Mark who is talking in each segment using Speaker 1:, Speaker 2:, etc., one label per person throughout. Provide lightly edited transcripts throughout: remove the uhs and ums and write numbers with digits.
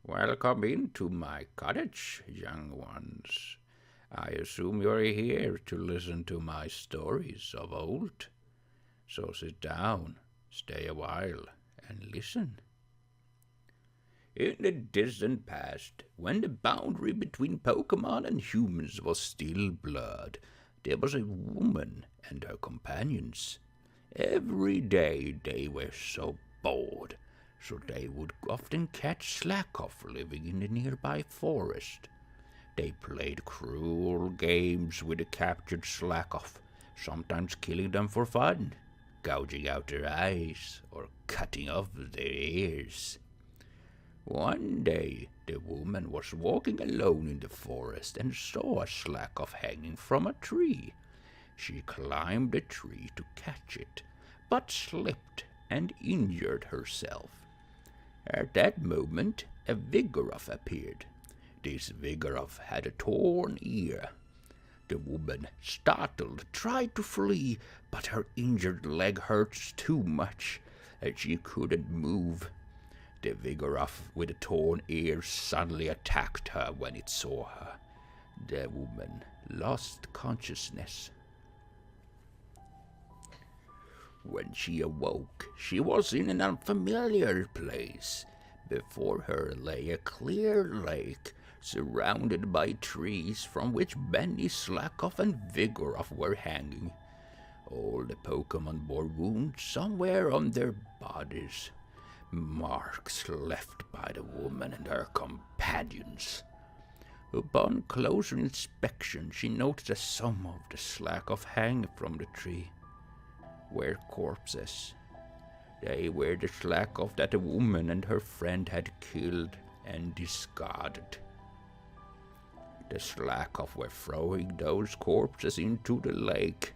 Speaker 1: Welcome into my cottage, young ones. I assume you're here to listen to my stories of old. So sit down, stay a while, and listen. In the distant past, when the boundary between Pokémon and humans was still blurred, there was a woman and her companions. Every day they were so bored, so they would often catch Slackoff living in the nearby forest. They played cruel games with the captured Slackoff, sometimes killing them for fun, gouging out their eyes, or cutting off their ears. One day, the woman was walking alone in the forest and saw a Slackoff hanging from a tree. She climbed the tree to catch it, but slipped and injured herself. At that moment, a Vigoroth appeared. This Vigoroth had a torn ear. The woman, startled, tried to flee, but her injured leg hurt too much, and she couldn't move. The Vigoroth with a torn ear suddenly attacked her when it saw her. The woman lost consciousness. When she awoke, she was in an unfamiliar place. Before her lay a clear lake, surrounded by trees from which many Slackoff and Vigoroth were hanging. All the Pokémon bore wounds somewhere on their bodies. Marks left by the woman and her companions. Upon closer inspection, she noticed that some of the Slackoff hanging from the tree were corpses. They were the Slackoff that the woman and her friend had killed and discarded. The Slackoff were throwing those corpses into the lake.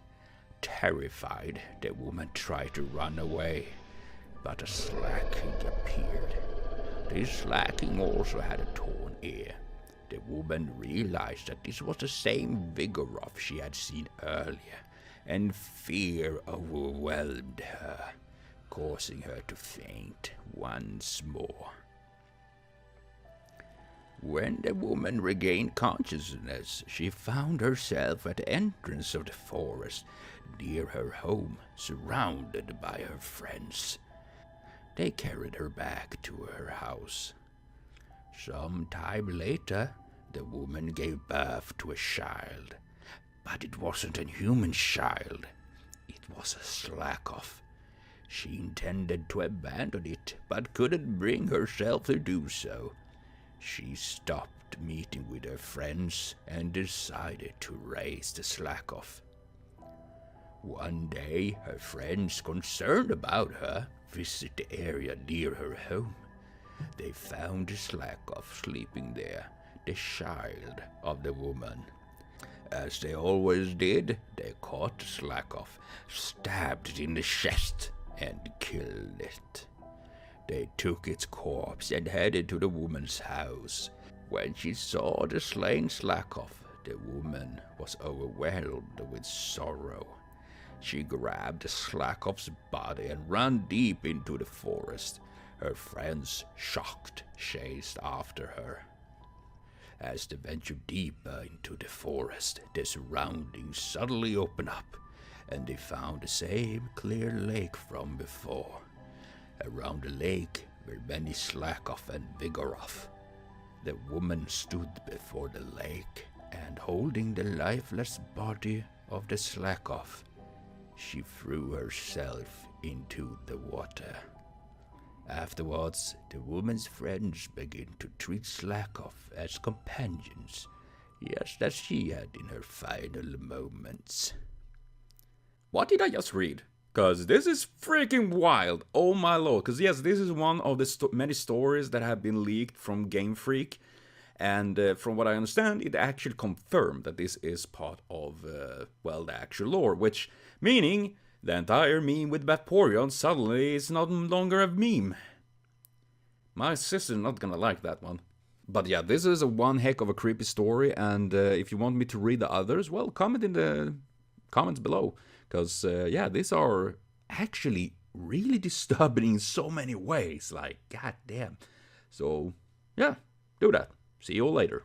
Speaker 1: Terrified, the woman tried to run away, but a Slacking appeared. This Slacking also had a torn ear. The woman realized that this was the same Vigoroth she had seen earlier, and fear overwhelmed her, causing her to faint once more. When the woman regained consciousness, she found herself at the entrance of the forest, near her home, surrounded by her friends. They carried her back to her house. Some time later, the woman gave birth to a child. But it wasn't a human child. It was a Slackoff. She intended to abandon it, but couldn't bring herself to do so. She stopped meeting with her friends and decided to raise the Slackoff. One day, her friends, concerned about her, visited the area near her home. They found the Slackoff sleeping there, the child of the woman. As they always did, they caught the Slackoff, stabbed it in the chest, and killed it. They took its corpse and headed to the woman's house. When she saw the slain Slackoff, the woman was overwhelmed with sorrow. She grabbed the Slackoff's body and ran deep into the forest. Her friends, shocked, chased after her. As they ventured deeper into the forest, the surroundings suddenly opened up, and they found the same clear lake from before. Around the lake were many Slackoff and Vigoroth. The woman stood before the lake, and holding the lifeless body of the Slackoff, she threw herself into the water. Afterwards, the woman's friends began to treat Slackoff as companions, just as she had in her final moments.
Speaker 2: What did I just read? Because this is freaking wild. Oh my lord. Because yes, this is one of the many stories that have been leaked from Game Freak. And from what I understand, it actually confirmed that this is part of, the actual lore. Which, meaning, the entire meme with Vaporeon suddenly is no longer a meme. My sister's not gonna like that one. But yeah, this is one heck of a creepy story. And if you want me to read the others, well, comment in the comments below. Because, yeah, these are actually really disturbing in so many ways. Like, goddamn. So, yeah, do that. See you all later.